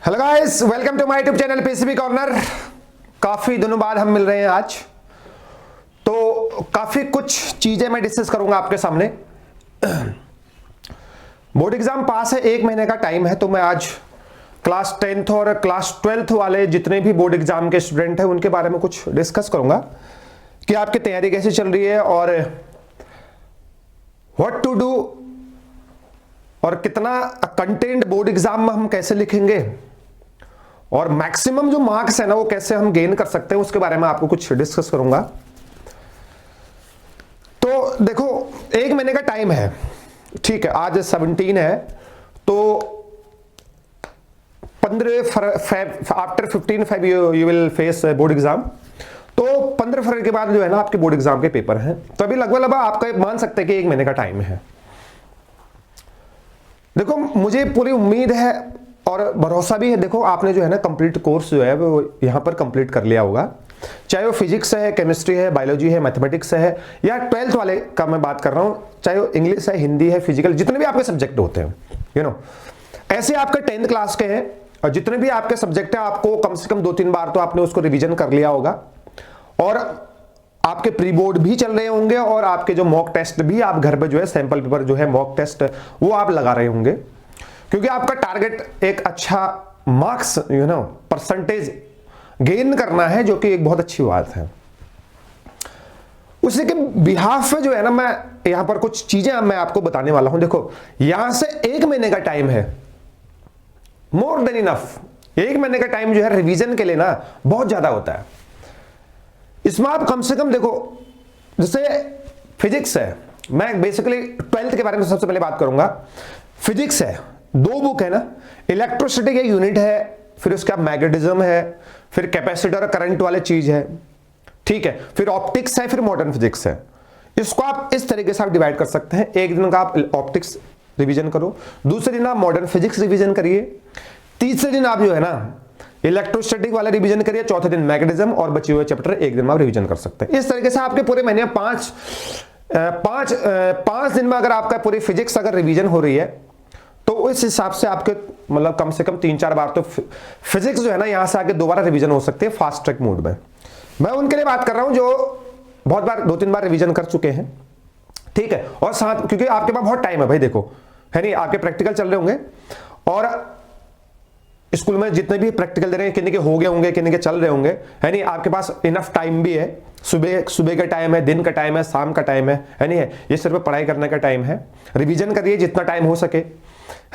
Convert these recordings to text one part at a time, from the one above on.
Hello guys, welcome to my YouTube channel PCB corner. काफी दिनों बाद हम मिल रहे हैं आज, तो काफी कुछ चीजें मैं डिस्कस करूंगा आपके सामने। बोर्ड एग्जाम पास है, 1 महीने का टाइम है, तो मैं आज क्लास 10th और क्लास 12th वाले जितने भी बोर्ड एग्जाम के स्टूडेंट हैं उनके बारे में कुछ डिस्कस करूंगा कि आपकी तैयारी कैसे चल रही है और व्हाट टू डू और कितना कंटेंट बोर्ड एग्जाम में हम कैसे लिखेंगे और मैक्सिमम जो मार्क्स है ना वो कैसे हम गेन कर सकते हैं उसके बारे में आपको कुछ डिस्कस करूंगा। तो देखो, 1 महीने का टाइम है, ठीक है। आज 17 है, तो 15 after 15 Feb you will face board exam. तो 15 फरवरी के बाद जो है ना आपके बोर्ड एग्जाम के पेपर हैं, तो अभी लगभग आपका मान सकते हैं कि 1 महीने का टाइम है। देखो, मुझे पूरी उम्मीद है और भरोसा भी है। देखो, आपने जो है ना कंप्लीट कोर्स जो है वो यहां पर कंप्लीट कर लिया होगा, चाहे वो फिजिक्स है, केमिस्ट्री है, बायोलॉजी है, मैथमेटिक्स है, या 12th वाले का मैं बात कर रहा हूं, चाहे वो इंग्लिश है, हिंदी है, फिजिकल, जितने भी आपके सब्जेक्ट होते हैं ऐसे आपके 10th क्लास के हैं और जितने भी आपके सब्जेक्ट है आपको कम से कम 2-3 बार तो आपने उसको रिविजन कर लिया होगा और आपके प्री बोर्ड भी चल रहे होंगे और आपके जो मॉक टेस्ट भी आप घर पे जो है सैंपल पेपर जो है मॉक टेस्ट वो आप लगा रहे होंगे, क्योंकि आपका टारगेट एक अच्छा मार्क्स परसेंटेज गेन करना है, जो कि एक बहुत अच्छी बात है। उसी के बिहाफ पे जो है ना मैं यहां पर कुछ चीजें मैं आपको बताने वाला हूं। देखो, यहां से 1 महीने का टाइम है, मोर देन इनफ। 1 महीने का टाइम जो है रिवीजन के लिए ना बहुत ज्यादा होता है। इसमें आप कम से कम देखो, जैसे फिजिक्स है, मैं बेसिकली 12th के बारे में सबसे पहले बात करूंगा। फिजिक्स है, 2 बुक है ना, इलेक्ट्रोस्टैटिक एक यूनिट है, फिर उसका मैग्नेटिज्म है, फिर कैपेसिटर और करंट वाले चीज है, ठीक है, फिर ऑप्टिक्स है, फिर मॉडर्न फिजिक्स है। इसको आप इस तरीके से आप डिवाइड कर सकते हैं। एक दिन का आप ऑप्टिक्स रिवीजन करो, दूसरे दिन आप मॉडर्न फिजिक्स रिवीजन करिए, तीसरे दिन आप जो है ना इलेक्ट्रोस्टैटिक वाला रिवीजन करिए, चौथे दिन मैग्नेटिज्म, और बचे हुए चैप्टर एक दिन में आप रिवीजन कर सकते हैं। इस तरीके से आपके पूरे महीने में पांच दिन में अगर आपका पूरी फिजिक्स अगर रिवीजन हो रही है तो इस हिसाब से आपके मतलब कम से कम 3-4 बार तो फिजिक्स जो है ना यहां से आके दोबारा रिवीजन हो सकती है फास्ट ट्रैक मोड में। मैं उनके लिए बात कर रहा हूं जो बहुत बार 2-3 बार रिवीजन कर चुके हैं, ठीक है, और साथ क्योंकि आपके पास बहुत टाइम है भाई, देखो है नहीं, आपके प्रैक्टिकल चल रहे होंगे और स्कूल में जितने भी प्रैक्टिकल दे रहे हैं किन्हीं के हो गए होंगे, किन्हीं के चल रहे होंगे, है नहीं, आपके पास इनफ टाइम भी है। सुबह का टाइम है, दिन का टाइम है, शाम का टाइम है नहीं है, ये सिर्फ पढ़ाई करने का टाइम है। रिवीजन करिए जितना टाइम हो सके,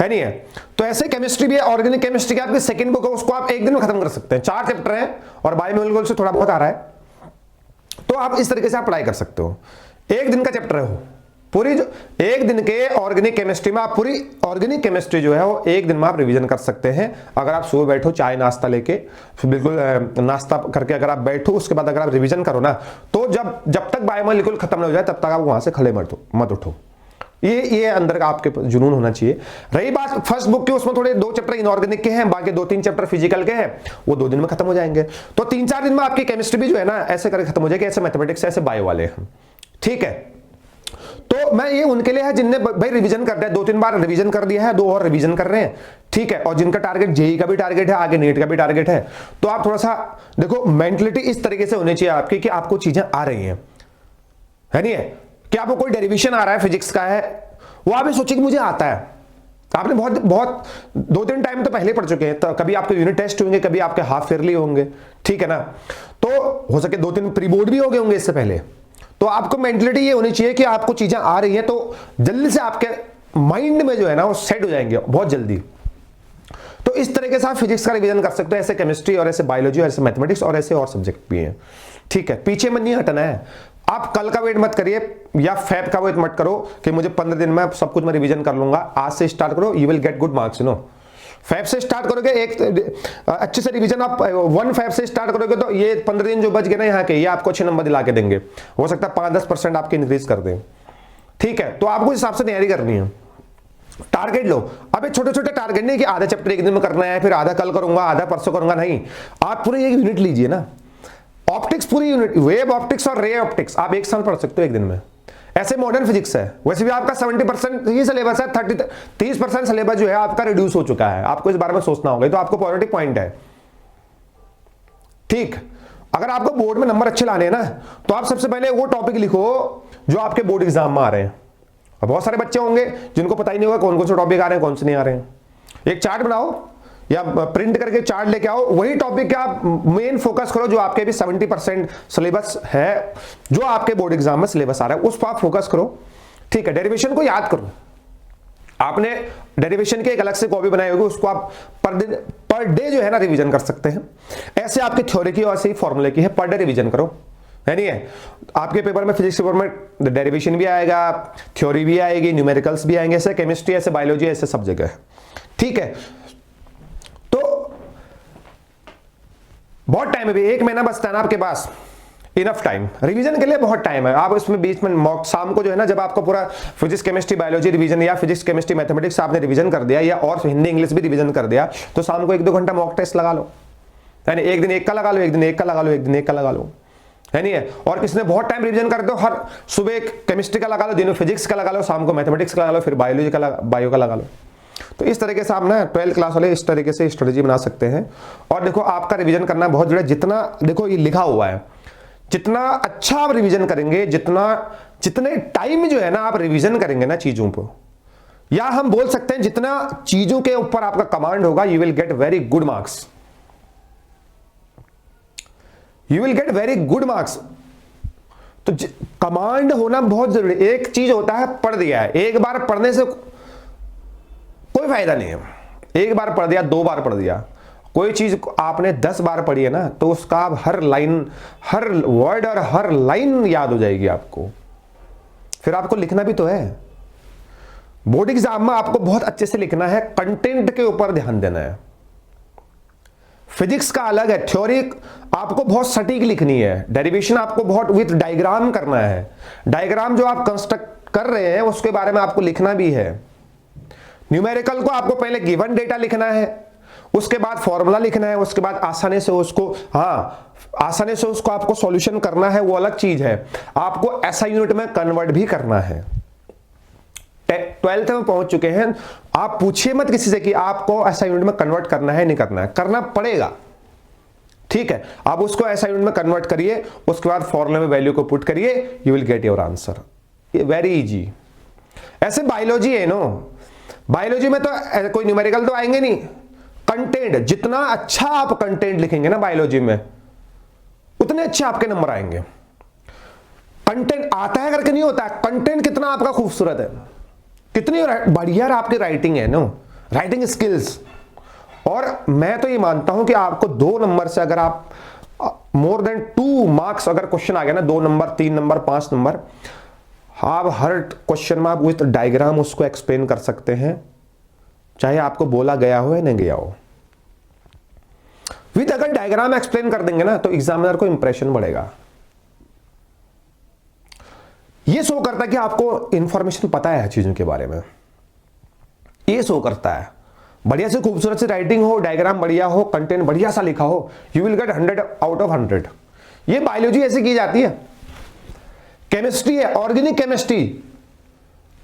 है नहीं है। तो ऐसे केमिस्ट्री भी है, ऑर्गेनिक केमिस्ट्री की आपकी सेकंड बुक है, उसको आप एक दिन में खत्म कर सकते हैं। 4 चैप्टर है और बायोमोलिकुलर से थोड़ा बहुत आ रहा है, तो आप इस तरीके से आप पढ़ाई कर सकते हो। एक दिन का चैप्टर है वो, पूरी जो एक दिन के ऑर्गेनिक केमिस्ट्री में आप पूरी ऑर्गेनिक केमिस्ट्री जो है वो एक दिन में आप रिवीजन कर सकते हैं। अगर आप सुबह बैठो चाय नाश्ता लेके, बिल्कुल नाश्ता करके अगर आप बैठो, उसके बाद अगर आप रिवीजन करो ना, तो जब तक बायोमोलिक्यूल खत्म नहीं हो जाए तब तक आप वहां से खड़े मत उठो। ये अंदर का आपके जुनून होना चाहिए। रही बात फर्स्ट बुक की, उसमें थोड़े 2 चैप्टर इनऑर्गेनिक के हैं, बाकी 2-3 चैप्टर फिजिकल के हैं, वो 2 दिन में खत्म हो जाएंगे। तो 3-4 दिन में आपकी केमिस्ट्री भी जो है ना ऐसे करके खत्म हो जाएगी, ऐसे मैथमेटिक्स, ऐसे बायो वाले हैं, ठीक है। तो मैं ये उनके लिए है जिनने भाई रिवीजन कर दिया, 2-3 बार रिवीजन कर दिया है, 2 और रिवीजन कर रहे हैं, ठीक है, और जिनका टारगेट जेई का भी टारगेट है, आगे नीट का भी टारगेट है, तो आप थोड़ा सा देखो मेंटलिटी इस तरीके से होनी चाहिए आपकी कि आपको चीजें आ रही हैं, है नहीं है, कि आपको कोई डेरिवेशन आ रहा है फिजिक्स का है, वो आप सोचिए कि मुझे आता है। आपने बहुत 2-3 टाइम तो पहले पढ़ चुके हैं, तो कभी आपके यूनिट टेस्ट होंगे, कभी आपके हाफ ईयरली होंगे, ठीक है ना, तो हो सके 2-3 प्री बोर्ड भी हो गए होंगे इससे पहले। तो आपको मेंटलिटी ये होनी चाहिए कि आपको चीजें आ रही है, तो जल्दी से आपके माइंड में जो है ना वो सेट हो जाएंगे बहुत जल्दी। तो इस तरीके से आप फिजिक्स का रिवीजन कर सकते हो, ऐसे केमिस्ट्री और ऐसे बायोलॉजी और ऐसे मैथमेटिक्स और ऐसे और सब्जेक्ट भी हैं, ठीक है। पीछे में नहीं हटना है। आप कल का वेट मत करिए या फैब का वेट मत करो कि मुझे 15 दिन में सब कुछ मैं रिवीजन कर लूंगा। आज से स्टार्ट करो, you will get good marks, Feb से स्टार्ट करोगे, एक अच्छे से रिवीजन आप 1 फैब से स्टार्ट करोगे तो ये 15 दिन जो बच गए ना यहाँ के, ये आपको अच्छे नंबर दिला के देंगे। हो सकता है 5-10% आपके इंक्रीज कर दें, ठीक है। तो आपको इस हिसाब से तैयारी करनी है। टारगेट लो, अब छोटे-छोटे टारगेट नहीं कि आधा चैप्टर एक दिन में करना है, फिर आधा कल करूंगा, आधा परसों करूंगा, नहीं। आप पूरे एक यूनिट लीजिए ना, ऑप्टिक्स पूरी यूनिट, वेव ऑप्टिक्स और रे ऑप्टिक्स आप एक साथ पढ़ सकते हो एक दिन में। ऐसे मॉडर्न फिजिक्स है। वैसे भी आपका 70% ही सिलेबस है, 30% सिलेबस जो है आपका रिड्यूस हो चुका है, आपको इस बारे में सोचना होगा, तो आपको पॉजिटिव पॉइंट है। ठीक, अगर आपको बोर्ड में नंबर अच्छे लाने हैं ना, तो आप सबसे पहले वो टॉपिक लिखो जो आपके बोर्ड एग्जाम में आ रहे हैं। और बहुत सारे बच्चे होंगे जिनको पता ही नहीं होगा कौन कौन से टॉपिक आ रहे हैं, कौन से नहीं आ रहे हैं। एक चार्ट बनाओ या प्रिंट करके चार्ट लेके आओ, वही टॉपिक का आप मेन फोकस करो जो आपके भी 70% सिलेबस है, जो आपके बोर्ड एग्जाम में सिलेबस आ रहा है उस पर आप फोकस करो। ठीक है, डेरिवेशन को याद करो। आपने डेरिवेशन की एक अलग से कॉपी बनाई होगी, उसको आप पर डे जो है ना रिवीजन कर सकते हैं। ऐसे आपकी थ्योरी की और ऐसे ही फॉर्मूले की है, पर डे रिवीजन करो, है नहीं है। आपके पेपर में, फिजिक्स पेपर में डेरिवेशन भी आएगा, थ्योरी भी आएगी, न्यूमेरिकल्स भी आएंगे, ऐसे केमिस्ट्री, ऐसे बायोलॉजी, ऐसे सब जगह है। ठीक है, तो बहुत टाइम है, भी 1 महीना बचता है ना आपके पास, इनफ टाइम रिवीजन के लिए, बहुत टाइम है। आप इसमें बीच में मॉक शाम को जो है ना, जब आपको पूरा फिजिक्स केमिस्ट्री बायोलॉजी रिवीजन या फिजिक्स केमिस्ट्री मैथमेटिक्स आपने रिवीजन कर दिया, या और हिंदी इंग्लिश भी रिवीजन कर दिया, तो शाम को 1-2 घंटा मॉक टेस्ट लगा लो, यानी एक दिन एक का लगा लो, एक दिन एक का लगा लो, एक दिन एक का लगा लो, है नहीं है। और किसने बहुत टाइम रिवीजन करते हो, हर सुबह केमिस्ट्री का लगा लो, दिन में फिजिक्स का लगा लो, शाम को मैथमेटिक्स का लगा लो, फिर बायोलॉजी का बायो का लगा लो। तो इस तरीके से आप ना 12th क्लास वाले इस तरीके से स्ट्रेटेजी बना सकते हैं। और देखो आपका रिवीजन करना बहुत जरूरी है, जितना देखो ये लिखा हुआ है, जितना अच्छा आप रिवीजन करेंगे, जितने टाइम में जो है ना आप रिवीजन करेंगे ना चीजों पर, या हम बोल सकते हैं जितना चीजों के ऊपर आपका कमांड होगा, you will get very good marks, you will get very good marks. तो कमांड होना बहुत जरूरी। एक चीज होता है पढ़ दिया है, एक बार पढ़ने से कोई फायदा नहीं है। एक बार पढ़ दिया, 2 बार पढ़ दिया, कोई चीज आपने 10 बार पढ़ी है ना, तो उसका आप हर लाइन, हर वर्ड और हर लाइन याद हो जाएगी आपको। फिर आपको लिखना भी तो है। बोर्ड एग्जाम में आपको बहुत अच्छे से लिखना है, कंटेंट के ऊपर ध्यान देना है। फिजिक्स का अलग है, थ्योरी आपको बहुत सटीक लिखनी है, डेरिवेशन आपको बहुत विथ डायग्राम करना है। डायग्राम जो आप कंस्ट्रक्ट कर रहे हैं उसके बारे में आपको लिखना भी है। न्यूमेरिकल को आपको पहले गिवन डेटा लिखना है, उसके बाद फॉर्मूला लिखना है, उसके बाद आसानी से उसको आसानी से उसको आपको सॉल्यूशन करना है, वो अलग चीज है। आपको ऐसा यूनिट में कन्वर्ट भी करना है। 12th में पहुंच चुके हैं, आप पूछिए मत किसी से कि आपको ऐसा यूनिट में कन्वर्ट करना है, नहीं करना है, करना पड़ेगा। ठीक है, आप उसको ऐसा यूनिट में कन्वर्ट करिए, उसके बाद फॉर्मूले में वैल्यू को पुट करिए, you will get your answer. Very easy. ऐसे बायोलॉजी है नो, बायोलॉजी में तो कोई न्यूमेरिकल तो आएंगे नहीं। कंटेंट, जितना अच्छा आप कंटेंट लिखेंगे ना बायोलॉजी में, उतने अच्छे आपके नंबर आएंगे। कंटेंट आता है करके नहीं होता है, कंटेंट कितना आपका खूबसूरत है, कितनी बढ़िया आपकी राइटिंग है नो, राइटिंग स्किल्स। और मैं तो ये मानता हूं कि आपको 2 नंबर से, अगर आप मोर देन 2 मार्क्स अगर क्वेश्चन आ गया ना, 2 नंबर, 3 नंबर, 5 नंबर, आप हर क्वेश्चन में आप विथ डायग्राम उसको एक्सप्लेन कर सकते हैं, चाहे आपको बोला गया हो या नहीं गया हो। विथ अगर डायग्राम एक्सप्लेन कर देंगे ना, तो एग्जामिनर को इंप्रेशन बढ़ेगा। ये शो करता है कि आपको इंफॉर्मेशन पता है चीजों के बारे में, ये शो करता है। बढ़िया से खूबसूरत सी राइटिंग हो, डायग्राम बढ़िया हो, कंटेंट बढ़िया सा लिखा हो, you will gate 100 out of 100। ये बायोलॉजी ऐसे की जाती है। केमिस्ट्री है, ऑर्गेनिक केमिस्ट्री,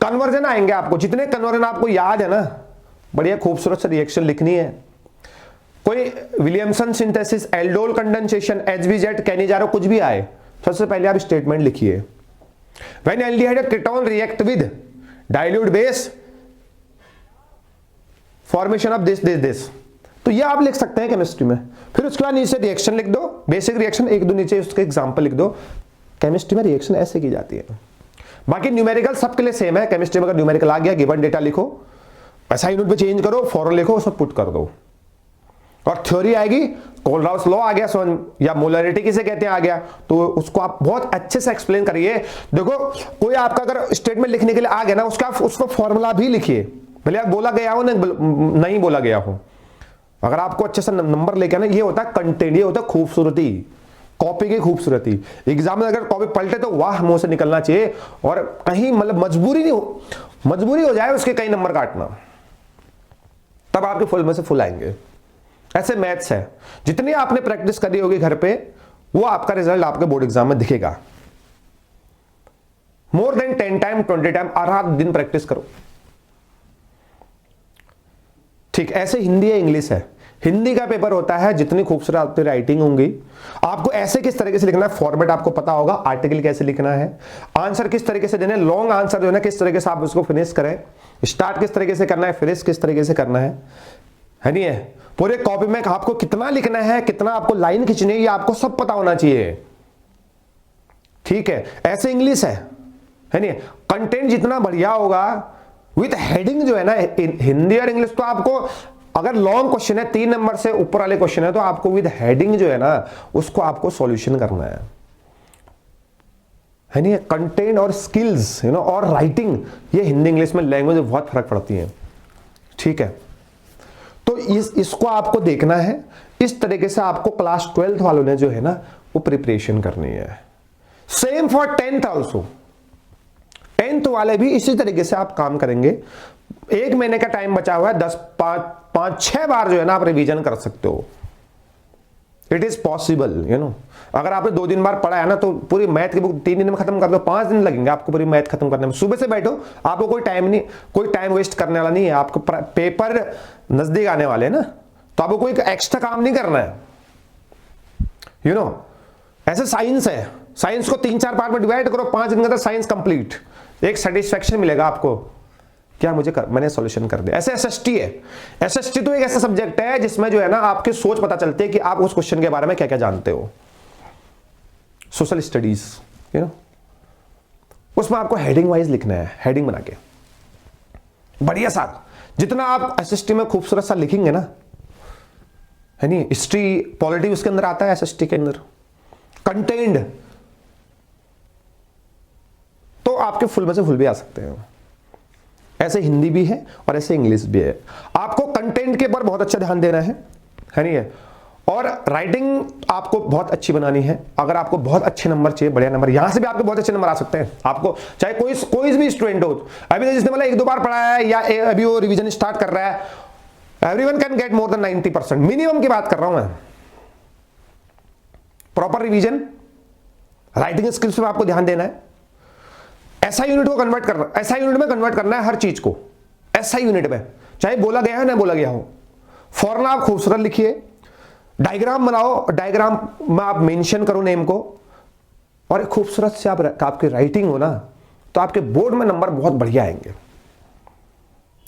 कन्वर्जन आएंगे आपको, जितने कन्वर्जन आपको याद है ना, बढ़िया खूबसूरत से रिएक्शन लिखनी है। कोई Williamson synthesis, aldol condensation, HBZ, Cannizzaro, कुछ भी आए, सबसे पहले आप स्टेटमेंट लिखिए। When aldehyde ketone react with dilute base, formation of this। तो ये आप लिख सकते हैं केमिस्ट्री में। फिर उसके बाद नीचे रिएक्शन लिख दो, बेसिक रिएक्शन, 1-2 नीचे उसके एग्जांपल लिख दो। केमिस्ट्री में रिएक्शन ऐसे की जाती है। बाकी न्यूमेरिकल सबके लिए सेम है। केमिस्ट्री में अगर न्यूमेरिकल आ गया, गिवन डेटा लिखो, ऐसा यूनिट पे चेंज करो, फॉर्मूला लिखो, उसमें पुट कर दो। और थ्योरी आएगी, कोलराउस लॉ आ गया, या मोलरिटी किसे कहते हैं आ गया, तो उसको आप बहुत अच्छे से एक्सप्लेन करिए। देखो कोई आपका अगर स्टेटमेंट लिखने के लिए आ गया ना, उसको फॉर्मूला भी लिखिए, भले आप बोला गया हो नहीं बोला गया हो। अगर आपको अच्छे से नंबर लेके आना, ये होता है कंटेंट, ये होता है खूबसूरती, कॉपी की खूबसूरती। एग्जाम में अगर कॉपी पलटे तो वाह मुंह से निकलना चाहिए, और कहीं मतलब मजबूरी हो जाए उसके कई नंबर काटना, तब आपके फुल में से फुल आएंगे। ऐसे मैथ्स है, जितनी आपने प्रैक्टिस करी होगी घर पे, वो आपका रिजल्ट आपके बोर्ड एग्जाम में दिखेगा। मोर देन 10 टाइम 20 टाइम रात दिन प्रैक्टिस करो। ठीक, ऐसे हिंदी है इंग्लिश है। हिंदी का पेपर होता है, जितनी खूबसूरत आपकी राइटिंग होंगी, आपको ऐसे किस तरीके से लिखना है, फॉर्मेट आपको पता होगा, आर्टिकल कैसे लिखना है, आंसर किस तरीके से देना है, लॉन्ग आंसर जो है ना किस तरीके से आप उसको फिनिश करें, स्टार्ट किस तरीके से करना है, फिनिश किस तरीके से करना है नहीं है। पूरे कॉपी में आपको कितना लिखना है, कितना आपको लाइन खींचनी है, ये आपको सब पता होना चाहिए। ठीक है, ऐसे इंग्लिश है नहीं। कंटेंट जितना बढ़िया होगा विथ हेडिंग जो है ना, हिंदी और इंग्लिश तो आपको, अगर लॉन्ग क्वेश्चन है 3 नंबर से ऊपर वाले क्वेश्चन है तो आपको विद हेडिंग जो है ना उसको आपको सॉल्यूशन करना है नहीं। कंटेंट और स्किल्स और राइटिंग, ये हिंदी इंग्लिश में लैंग्वेज में बहुत फर्क पड़ती है। ठीक है, तो इसको आपको देखना है। इस तरीके से आपको क्लास 12th वालों ने जो है ना वो प्रिपरेशन करनी है। Same for 10th also, 10th वाले भी इसी तरीके से आप काम करेंगे। 1 महीने का टाइम बचा हुआ है, 5-6 बार जो है ना आप रिवीजन कर सकते हो। इट इज पॉसिबल अगर आपने 2 दिन बार पढ़ा है ना तो पूरी मैथ की बुक 3 दिन में खत्म कर दो, 5 दिन लगेंगे आपको पूरी मैथ खत्म करने में। सुबह से बैठो, आपको कोई टाइम वेस्ट करने वाला नहीं है। आपको पेपर नजदीक आने वाले हैं ना, तो आपको कोई एक्स्ट्रा काम नहीं करना है। ऐसे साइंस है, साइंस को 3-4 पार्ट में डिवाइड करो, 5 दिन के अंदर साइंस कंप्लीट। एक सेटिस्फैक्शन मिलेगा आपको, क्या मैंने सॉल्यूशन कर दिया। ऐसे एसएसटी है। एसएसटी तो एक ऐसा सब्जेक्ट है जिसमें जो है ना आपकी सोच पता चलती है कि आप उस क्वेश्चन के बारे में क्या क्या जानते हो। सोशल स्टडीज उसमें आपको हेडिंग वाइज लिखना है, हेडिंग बना के बढ़िया सा। जितना आप एसएसटी में खूबसूरत सा लिखेंगे ना है नहीं, हिस्ट्री पॉलिटी उसके अंदर आता है, एसएसटी के अंदर कंटेंट, तो आपके फुल में से फुल भी आ सकते हैं। ऐसे हिंदी भी है और ऐसे इंग्लिश भी है। आपको कंटेंट के ऊपर बहुत अच्छा ध्यान देना है नहीं है, और राइटिंग आपको बहुत अच्छी बनानी है। अगर आपको बहुत अच्छे नंबर चाहिए, बढ़िया नंबर, यहां से भी आपके बहुत अच्छे नंबर आ सकते हैं। आपको चाहे कोई भी स्टूडेंट हो, अभी जिसने मतलब 1-2 बार पढ़ा है या अभी वो रिवीजन स्टार्ट कर रहा है, everyone can get more than 90%, minimum की बात कर रहा हूं मैं। प्रॉपर रिवीजन, राइटिंग स्किल्स पे आपको ध्यान देना है। एसआई यूनिट को कन्वर्ट करना, एसआई यूनिट में कन्वर्ट करना है हर चीज को। एसआई यूनिट में चाहे बोला गया है ना बोला गया हो, फॉर्मूला आप खूबसूरत लिखिए, डायग्राम बनाओ, डायग्राम में आप मेंशन करो नेम को, और खूबसूरत से आपकी राइटिंग हो ना तो आपके बोर्ड में नंबर बहुत बढ़िया आएंगे।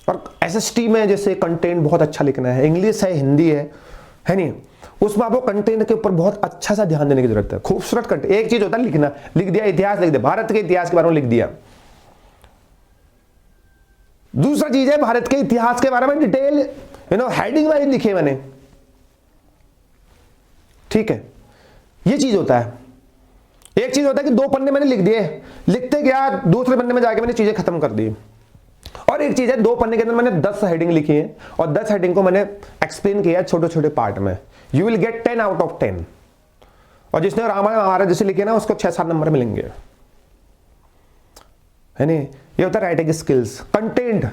और एसएसटी में जैसे कंटेंट बहुत अच्छा लिखना है, इंग्लिश है, हिंदी है नहीं, उसमें आपको कंटेंट के ऊपर बहुत अच्छा सा ध्यान देने की जरूरत है। खूबसूरत कंटेंट, एक चीज होता है लिखना, लिख दिया इतिहास, लिख दिया भारत के इतिहास के बारे में लिख दिया। दूसरा चीज है भारत के इतिहास के बारे में डिटेल हेडिंग वाइज लिखे मैंने। ठीक है, ये चीज होता है। एक चीज होता है कि 2 पन्ने मैंने लिख दिए, लिखते गया, दूसरे पन्ने में जाके मैंने चीजें खत्म कर दी। और एक चीज है 2 पन्ने के अंदर मैंने 10 हेडिंग लिखी है और 10 हेडिंग को मैंने एक्सप्लेन किया छोटे छोटे पार्ट में। You will gate 10 out of 10। और जिसने रामायण महाभारत जैसे लिखे ना उसको 6-7 नंबर मिलेंगे है नहीं। ये होता है writing skills. Content,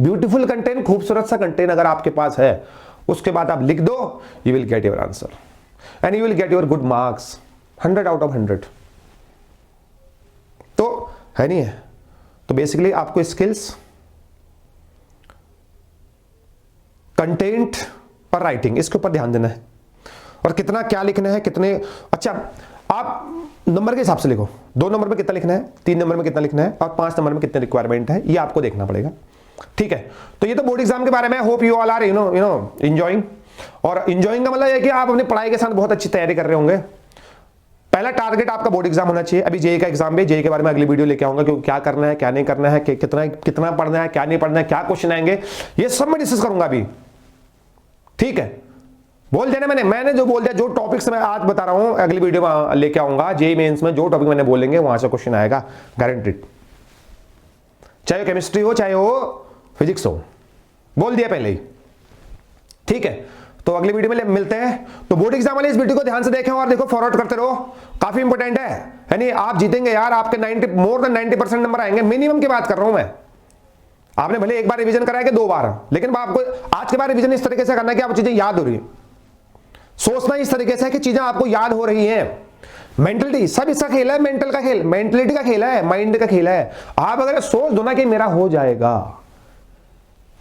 beautiful content, खूबसूरत सा कंटेंट अगर आपके पास है, उसके बाद आप लिख दो, you will get your answer and you will get your good marks, 100 out of 100। तो है नहीं है, तो बेसिकली आपको स्किल्स, कंटेंट और राइटिंग, इसके ऊपर ध्यान देना है। और कितना क्या लिखना है, कितने, अच्छा आप नंबर के हिसाब से लिखो। 2 नंबर में कितना लिखना है, 3 नंबर में कितना लिखना है और 5 नंबर में कितने रिक्वायरमेंट है, ये आपको देखना पड़ेगा। ठीक है, तो ये तो बोर्ड एग्जाम के बारे में। Hope you all are enjoying. और एंजॉयिंग का मतलब है कि आप अपनी पढ़ाई के साथ बहुत अच्छी तैयारी कर रहे होंगे। पहला टारगेट आपका बोर्ड एग्जाम होना चाहिए। अभी जेईई का एग्जाम है, जेईई के बारे में अगली वीडियो लेके आऊंगा, क्योंकि क्या करना है क्या नहीं करना है, कितना पढ़ना है क्या नहीं पढ़ना है, क्या क्वेश्चन आएंगे, ये सब मैं डिस्कस करूंगा अभी। ठीक है, बोल देना मैंने जो बोल दिया, जो टॉपिक्स मैं आज बता रहा हूं अगली वीडियो में लेके आऊंगा। जेईई मेंस में जो टॉपिक मैंने बोलेंगे वहां से क्वेश्चन आएगा गारंटेड, चाहे केमिस्ट्री हो चाहे वो फिजिक्स हो, बोल दिया पहले ही। ठीक है, तो अगली वीडियो में मिलते हैं। तो बोर्ड एग्जाम वाले इस वीडियो को ध्यान से देखें और देखो, फॉरवर्ड करते रहो, काफी इंपॉर्टेंट है नहीं। आप जीतेंगे यार, आपके मोर देन 90% नंबर आएंगे, मिनिमम की बात कर रहा हूं मैं। आपने भले एक बार रिवीजन कराया कि 2 बार, लेकिन आपको आज के बाद रिवीजन इस तरीके से करना है कि आपको चीजें याद हो रही है। सोचना इस तरीके से है कि चीजें आपको याद हो रही हैं। मेंटलिटी सब इसका खेल है, मेंटल का खेल, मेंटलिटी का खेल है, माइंड का खेल है। आप अगर सोच दो ना कि मेरा हो जाएगा,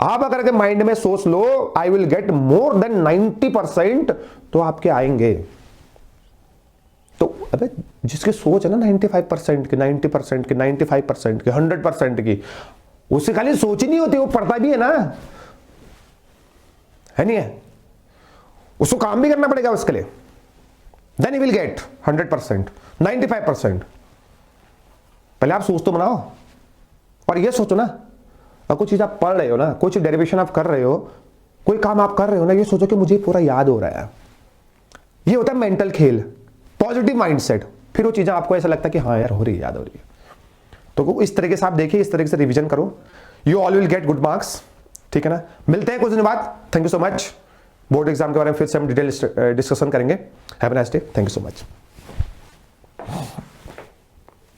आप अगर के माइंड में सोच लो I will get more than 90%, तो आपके आएंगे। तो अबे जिसकी सोच है ना 95% की, 90% की, 95% की, 100% की, उससे खाली सोच ही नहीं होती, वो पढ़ता भी है ना, है नहीं है? उसको काम भी करना पड़ेगा उसके लिए, देन ही विल गेट 100%, 95%। पहले आप सोच तो बनाओ, और ये सोचो ना, और कोई चीज आप पढ़ रहे हो ना, कोई चीज डेरिवेशन आप कर रहे हो, कोई काम आप कर रहे हो ना, ये सोचो कि मुझे पूरा याद हो रहा है। ये होता है मेंटल खेल, पॉजिटिव माइंडसेट। फिर वो चीजें आपको ऐसा लगता है कि हाँ यार हो रही है, याद हो रही है। तो इस तरीके से आप देखिए, इस तरीके से रिवीजन करो, you all will get good marks. ठीक है ना? मिलते हैं कुछ दिन बाद। Thank you so much. Board exam के बारे में फिर से हम डिटेल डिस्कशन करेंगे। Have a nice day. Thank you so much.